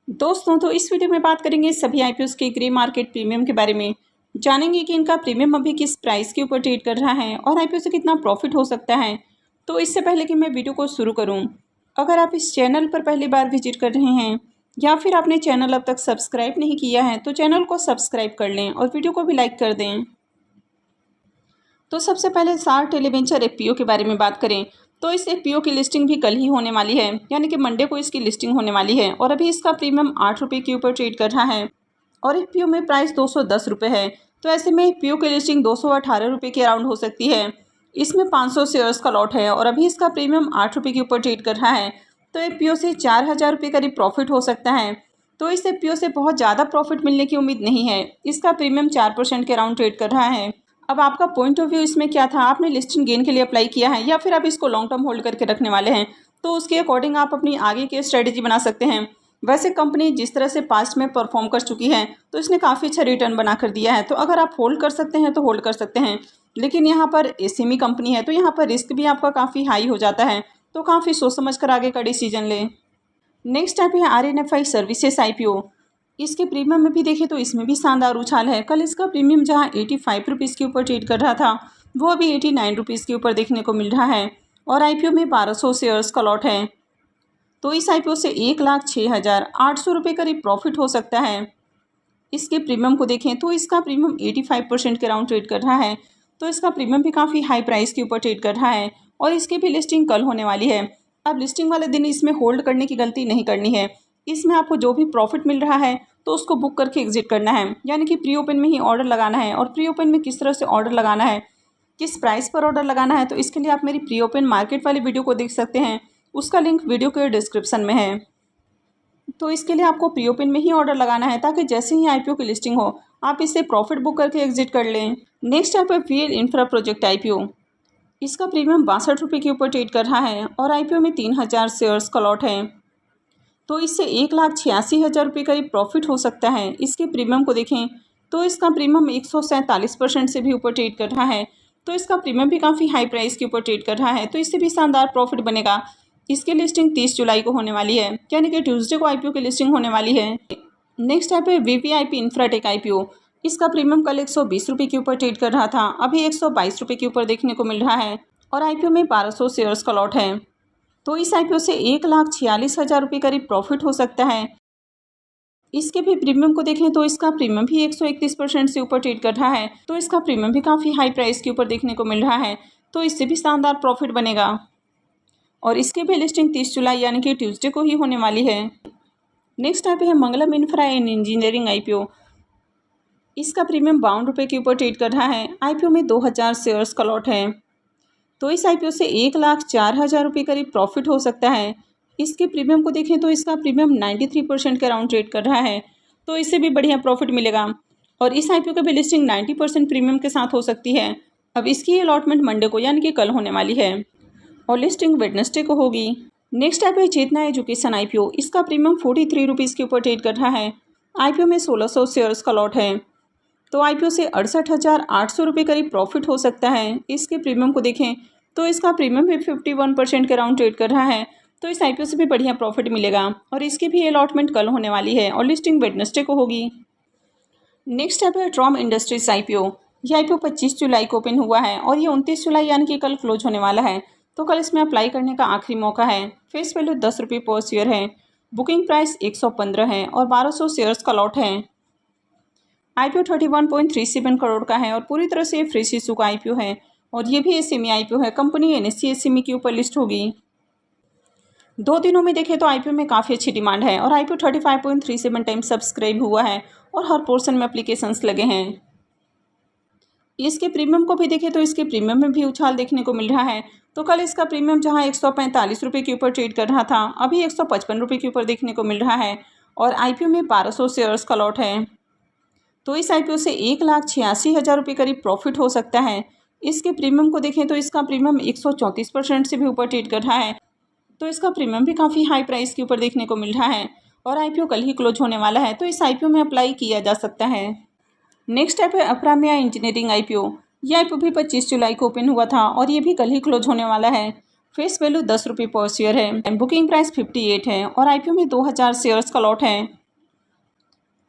दोस्तों, तो इस वीडियो में बात करेंगे सभी आईपीओस के ग्रे मार्केट प्रीमियम के बारे में। जानेंगे कि इनका प्रीमियम अभी किस प्राइस के ऊपर ट्रेड कर रहा है और आईपीओ से कितना प्रॉफिट हो सकता है। तो इससे पहले कि मैं वीडियो को शुरू करूं, अगर आप इस चैनल पर पहली बार विजिट कर रहे हैं या फिर आपने चैनल अब तक सब्सक्राइब नहीं किया है तो चैनल को सब्सक्राइब कर लें और वीडियो को भी लाइक कर दें। तो सबसे पहले सार टेलीवेंचर एफपीओ के बारे में बात करें तो इस एफपीओ की लिस्टिंग भी कल ही होने वाली है, यानी कि मंडे को इसकी लिस्टिंग होने वाली है और अभी इसका प्रीमियम 8 रुपये के ऊपर ट्रेड कर रहा है और एफपीओ में प्राइस 210 रुपये है। तो ऐसे में एफपीओ की लिस्टिंग 218 रुपये के अराउंड हो सकती है। इसमें 500 शेयर्स का लॉट है और अभी इसका प्रीमियम 8 रुपये के ऊपर ट्रेड कर रहा है। तो एफपीओ से 4000 रुपये करीब प्रॉफिट हो सकता है। तो इस एफपीओ से बहुत ज़्यादा प्रॉफिट मिलने की उम्मीद नहीं है। इसका प्रीमियम 4% के अराउंड ट्रेड कर रहा है। अब आपका पॉइंट ऑफ व्यू इसमें क्या था? आपने लिस्टिंग गेन के लिए अप्लाई किया है या फिर आप इसको लॉन्ग टर्म होल्ड करके रखने वाले हैं? तो उसके अकॉर्डिंग आप अपनी आगे की स्ट्रेटेजी बना सकते हैं। वैसे कंपनी जिस तरह से पास्ट में परफॉर्म कर चुकी है तो इसने काफ़ी अच्छा रिटर्न बना कर दिया है। तो अगर आप होल्ड कर सकते हैं तो होल्ड कर सकते हैं, लेकिन यहाँ पर एसएमई कंपनी है तो यहाँ पर रिस्क भी आपका काफ़ी हाई हो जाता है। तो काफ़ी सोच समझ कर आगे का डिसीजन लें। नेक्स्ट टाइप है आरएनएफआई सर्विसेज आईपीओ। इसके प्रीमियम में भी देखें तो इसमें भी शानदार उछाल है। कल इसका प्रीमियम जहां 85 रुपीज़ के ऊपर ट्रेड कर रहा था वो अभी 89 रुपीज़ के ऊपर देखने को मिल रहा है और आईपीओ में 1200 शेयर्स का लॉट है। तो इस आईपीओ से 1,06,800 रुपये करीब प्रॉफिट हो सकता है। इसके प्रीमियम को देखें तो इसका प्रीमियम 85% के राउंड ट्रेड कर रहा है। तो इसका प्रीमियम भी काफ़ी हाई प्राइस के ऊपर ट्रेड कर रहा है और इसकी भी लिस्टिंग कल होने वाली है। अब लिस्टिंग वाले दिन इसमें होल्ड करने की गलती नहीं करनी है। इसमें आपको जो भी प्रॉफिट मिल रहा है तो उसको बुक करके एग्जिट करना है, यानी कि प्री ओपन में ही ऑर्डर लगाना है। और प्री ओपन में किस तरह से ऑर्डर लगाना है, किस प्राइस पर ऑर्डर लगाना है, तो इसके लिए आप मेरी प्री ओपन मार्केट वाली वीडियो को देख सकते हैं। उसका लिंक वीडियो के डिस्क्रिप्शन में है। तो इसके लिए आपको प्री ओपन में ही ऑर्डर लगाना है ताकि जैसे ही आईपीओ की लिस्टिंग हो आप इससे प्रॉफिट बुक करके एग्जिट कर लें। नेक्स्ट टाइप है वीएल इंफ्रा प्रोजेक्ट आईपीओ। इसका प्रीमियम 62 रुपये के ऊपर ट्रेड कर रहा है और आईपीओ में 3000 शेयर्स का लॉट है। तो इससे 1,86,000 रुपये करीब प्रॉफिट हो सकता है। इसके प्रीमियम को देखें तो इसका प्रीमियम 147% से भी ऊपर ट्रेड कर रहा है। तो इसका प्रीमियम भी काफ़ी हाई प्राइस के ऊपर ट्रेड कर रहा है। तो इससे भी शानदार प्रॉफिट बनेगा। इसकी लिस्टिंग 30 जुलाई को होने वाली है, यानी कि ट्यूसडे को आईपीओ की लिस्टिंग होने वाली है। नेक्स्ट टाइप है वीवीआईपी इंफ्राटेक आईपीओ। इसका प्रीमियम कल 120 रुपये के ऊपर ट्रेड कर रहा था, अभी 122 रुपये के ऊपर देखने को मिल रहा है और आईपीओ में 1200 शेयर्स का लॉट है। तो इस आईपीओ से 1,46,000 रुपये करीब प्रॉफिट हो सकता है। इसके भी प्रीमियम को देखें तो इसका प्रीमियम भी 131% से ऊपर ट्रेड कर रहा है। तो इसका प्रीमियम भी काफ़ी हाई प्राइस के ऊपर देखने को मिल रहा है। तो इससे भी शानदार प्रॉफिट बनेगा और इसकी भी लिस्टिंग 30 जुलाई यानी कि ट्यूसडे को ही होने वाली है। नेक्स्ट टाइप है मंगलम इंफ्रा एंड इंजीनियरिंग आईपीओ। इसका प्रीमियम 52 रुपये के ऊपर ट्रेड कर रहा है। आईपीओ में 2000 शेयर्स का लॉट है। तो इस आईपीओ से 1,04,000 रुपये करीब प्रॉफिट हो सकता है। इसके प्रीमियम को देखें तो इसका प्रीमियम 93% के अराउंड ट्रेड कर रहा है। तो इससे भी बढ़िया प्रॉफिट मिलेगा और इस आईपीओ की भी लिस्टिंग 90% प्रीमियम के साथ हो सकती है। अब इसकी अलॉटमेंट मंडे को यानी कि कल होने वाली है और लिस्टिंग वेडनेसडे को होगी। नेक्स्ट टाइप है चेतना एजुकेशन आईपीओ। इसका प्रीमियम 43 रुपीज़ के ऊपर ट्रेड कर रहा है। आईपीओ में 1600 शेयर्स का लॉट है। तो आईपीओ से 68,800 रुपये करीब प्रॉफिट हो सकता है। इसके प्रीमियम को देखें तो इसका प्रीमियम भी 51% के अराउंड ट्रेड कर रहा है। तो इस आईपीओ से भी बढ़िया प्रॉफिट मिलेगा और इसकी भी अलॉटमेंट कल होने वाली है और लिस्टिंग वेडनेसडे को होगी। नेक्स्ट टाइप है ट्रॉम इंडस्ट्रीज आईपीओ। ये आईपीओ 25 जुलाई को ओपन हुआ है और ये 29 जुलाई यानी कि कल क्लोज होने वाला है। तो कल इसमें अप्लाई करने का आखिरी मौका है। फेस वैल्यू 10 रुपये पर शेयर है। बुकिंग प्राइस 115 है और 1200 शेयर्स का लॉट है। आईपीओ 31.37 करोड़ का है और पूरी तरह से फ्रेश इशू का आईपीओ है और ये भी एसएमई आईपीओ है। कंपनी एनएससी एसएमई के ऊपर लिस्ट होगी। 2 दिनों में देखें तो आईपीओ में काफ़ी अच्छी डिमांड है और आईपीओ 35.37 टाइम्स सब्सक्राइब हुआ है और हर पोर्शन में एप्लीकेशंस लगे हैं। इसके प्रीमियम को भी देखें तो इसके प्रीमियम में भी उछाल देखने को मिल रहा है। तो कल इसका प्रीमियम जहां 145 रुपये के ऊपर ट्रेड कर रहा था अभी 155 रुपये के ऊपर देखने को मिल रहा है और आईपीओ में 1200 शेयर्स का लॉट है। तो इस आईपीओ से 1,86,000 रुपये करीब प्रॉफिट हो सकता है। इसके प्रीमियम को देखें तो इसका प्रीमियम 134% से भी ऊपर ट्रेड कर रहा है। तो इसका प्रीमियम भी काफ़ी हाई प्राइस के ऊपर देखने को मिल रहा है और आईपीओ कल ही क्लोज होने वाला है। तो इस आईपीओ में अप्लाई किया जा सकता है। नेक्स्ट टाइप है अप्राम्या इंजीनियरिंग आईपीओ। यह आईपीओ भी 25 जुलाई को ओपन हुआ था और ये भी कल ही क्लोज होने वाला है। फेस वैल्यू 10 रुपये पर शेयर है। बुकिंग प्राइस 58 है और आईपीओ में 2000 शेयर्स का लॉट है।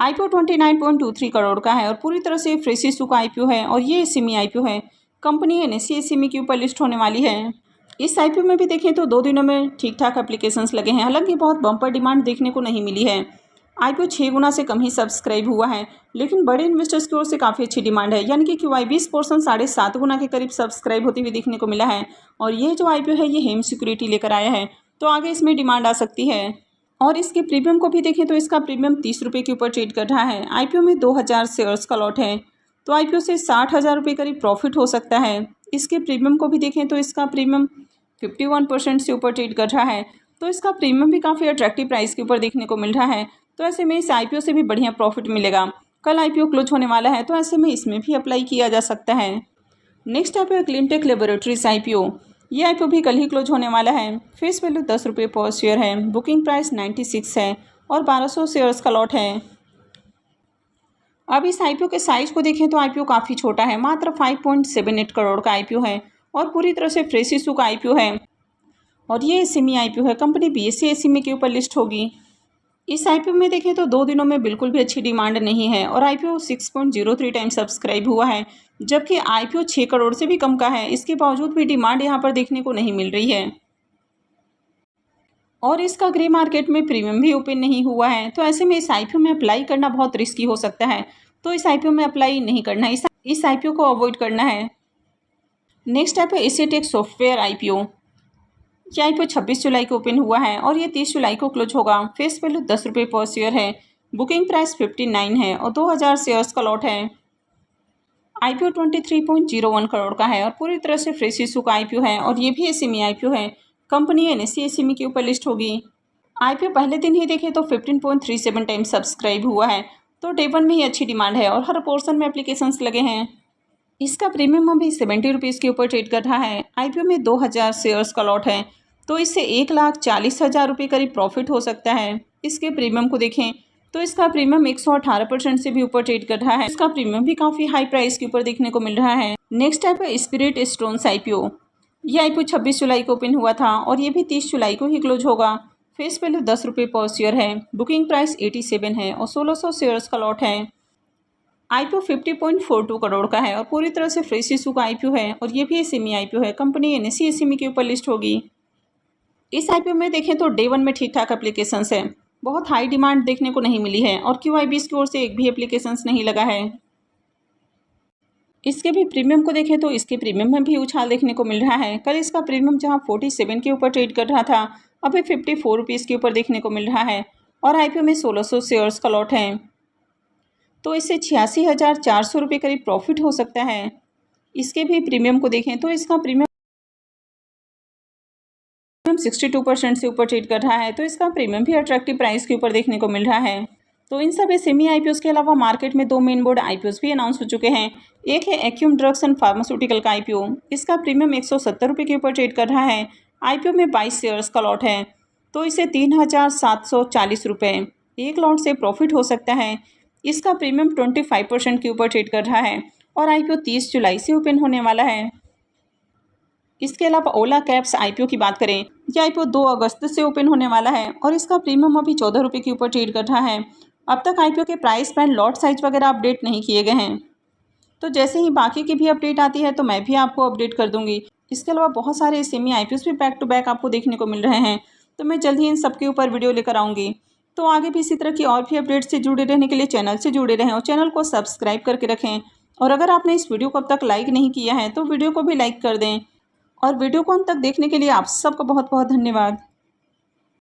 आईपीओ 29.23 करोड़ का है और पूरी तरह से फ्रेश इशू का आईपीओ है और ये सेमी आईपीओ है। कंपनी एनएसई SME के ऊपर लिस्ट होने वाली है। इस आईपीओ में भी देखें तो 2 दिनों में ठीक ठाक एप्लीकेशंस लगे हैं, हालांकि बहुत बम्पर डिमांड देखने को नहीं मिली है। आईपीओ 6 गुना से कम ही सब्सक्राइब हुआ है, लेकिन बड़े इन्वेस्टर्स की ओर से काफ़ी अच्छी डिमांड है, यानी कि QIB पोर्शन 7.5 गुना के करीब सब्सक्राइब होती हुई देखने को मिला है। और ये जो आईपीओ है ये हेम सिक्योरिटी लेकर आया है, तो आगे इसमें डिमांड आ सकती है। और इसके प्रीमियम को भी देखें तो इसका प्रीमियम 30 रुपये के ऊपर ट्रेड कर रहा है। आईपीओ में 2000 शेयर्स का लॉट है, तो आईपीओ से 60,000 रुपये करीब प्रॉफिट हो सकता है। इसके प्रीमियम को भी देखें तो इसका प्रीमियम 51% से ऊपर ट्रेड कर रहा है, तो इसका प्रीमियम भी काफ़ी अट्रैक्टिव प्राइस के ऊपर देखने को मिल रहा है। तो ऐसे में इस आईपीओ से भी बढ़िया प्रॉफिट मिलेगा। कल आईपीओ क्लोज होने वाला है, तो ऐसे में इसमें भी अप्लाई किया जा सकता है। नेक्स्ट ऐप है क्लीनटेक लेबोरेटरीज आईपीओ। ये आईपीओ भी कल ही क्लोज होने वाला है। फेस वैल्यू 10 रुपये पर शेयर है। बुकिंग प्राइस 96 है और 1200 शेयर्स का लॉट है। अब इस आईपीओ के साइज को देखें तो आईपीओ काफ़ी छोटा है, मात्र 5.78 करोड़ का आईपीओ है और पूरी तरह से फ्रेश इशू का आईपीओ है और ये SME आईपीओ है। कंपनी BSE SME के ऊपर लिस्ट होगी। इस आईपीओ में देखें तो 2 दिनों में बिल्कुल भी अच्छी डिमांड नहीं है और आईपीओ 6.03 टाइम सब्सक्राइब हुआ है, जबकि आईपीओ 6 करोड़ से भी कम का है। इसके बावजूद भी डिमांड यहाँ पर देखने को नहीं मिल रही है और इसका ग्रे मार्केट में प्रीमियम भी ओपन नहीं हुआ है, तो ऐसे में इस आईपीओ में अप्लाई करना बहुत रिस्की हो सकता है। तो इस आईपीओ में अप्लाई नहीं करना है, इस आईपीओ को अवॉइड करना है। नेक्स्ट ऐप है एशियाटेक सॉफ्टवेयर आईपीओ। ये आईपीओ 26 जुलाई को ओपन हुआ है और ये 30 जुलाई को क्लोज होगा। फेस वैल्यू 10 रुपये पर शेयर है। बुकिंग प्राइस 59 है और 2000 शेयर्स का लॉट है। आईपीओ 23.01 करोड़ का है और पूरी तरह से फ्रेश इशू का आईपीओ है और ये भी SME आईपीओ है। कंपनी NSE SME के ऊपर लिस्ट होगी। आईपीओ पहले दिन ही देखें तो 15.37 टाइम सब्सक्राइब हुआ है, तो डे 1 में ही अच्छी डिमांड है और हर पोर्शन में एप्लीकेशंस लगे हैं। इसका प्रीमियम अभी 70 रुपीज़ के ऊपर ट्रेड कर रहा है। आईपीओ में 2000 शेयर्स का लॉट है, तो इससे 1,40,000 रुपये करीब प्रॉफिट हो सकता है। इसके प्रीमियम को देखें तो इसका प्रीमियम 118% से भी ऊपर ट्रेड कर रहा है। इसका प्रीमियम भी काफ़ी हाई प्राइस के ऊपर देखने को मिल रहा है। नेक्स्ट ऐप है स्पिरिट स्टोन्स आईपीओ। ये आईपीओ 26 जुलाई को ओपन हुआ था और ये भी 30 जुलाई को ही क्लोज होगा। फेस वैल्यू 10 रुपये पर शेयर है। बुकिंग प्राइस 87 है और 1600 शेयर्स का लॉट है। आईपीओ 50.42 करोड़ का है और पूरी तरह से फ्रेश इशू का आईपीओ है और ये भी SME आईपीओ है। कंपनी NSE SME के ऊपर लिस्ट होगी। इस आईपीओ में देखें तो डे 1 में ठीक ठाक एप्लीकेशंस है, बहुत हाई डिमांड देखने को नहीं मिली है और QIB की ओर से एक भी एप्लीकेशंस नहीं लगा है। इसके भी प्रीमियम को देखें तो इसके प्रीमियम में भी उछाल देखने को मिल रहा है। कल इसका प्रीमियम जहां 47 के ऊपर ट्रेड कर रहा था, अभी 54 रुपीज़ के ऊपर देखने को मिल रहा है और आईपीओ में 1600 शेयर्स का लॉट है, तो इससे 86,400 रुपये करीब प्रॉफिट हो सकता है। इसके भी प्रीमियम को देखें तो इसका प्रीमियम 62% से ऊपर ट्रेड कर रहा है, तो इसका प्रीमियम भी अट्रैक्टिव प्राइस के ऊपर देखने को मिल रहा है। तो इन सब SME आईपीओस के अलावा मार्केट में 2 मेन बोर्ड आईपीओस भी अनाउंस हो चुके हैं। एक है एक्यूम ड्रग्स एंड फार्मास्यूटिकल का आईपीओ। इसका प्रीमियम 170 रुपये के ऊपर ट्रेड कर रहा है। आईपीओ में 22 शेयर्स का लॉट है, तो इसे 3,740 रुपये एक लॉट से प्रॉफिट हो सकता है। इसका प्रीमियम 25% के ऊपर ट्रेड कर रहा है और आईपीओ 30 जुलाई से ओपन होने वाला है। इसके अलावा ओला कैब्स आईपीओ की बात करें, यह आईपीओ 2 अगस्त से ओपन होने वाला है और इसका प्रीमियम अभी 14 रुपये के ऊपर ट्रेड कर रहा है। अब तक आईपीओ के प्राइस बैंड, लॉट साइज वगैरह अपडेट नहीं किए गए हैं, तो जैसे ही बाकी की भी अपडेट आती है तो मैं भी आपको अपडेट कर दूंगी। इसके अलावा बहुत सारे SME आईपीओस भी बैक टू बैक आपको देखने को मिल रहे हैं, तो मैं जल्द ही इन सबके ऊपर वीडियो लेकर आऊँगी। तो आगे भी इसी तरह की और भी अपडेट से जुड़े रहने के लिए चैनल से जुड़े रहें और चैनल को सब्सक्राइब करके रखें। और अगर आपने इस वीडियो को अब तक लाइक नहीं किया है तो वीडियो को भी लाइक कर दें। और वीडियो को अंत तक देखने के लिए आप सबका बहुत बहुत धन्यवाद।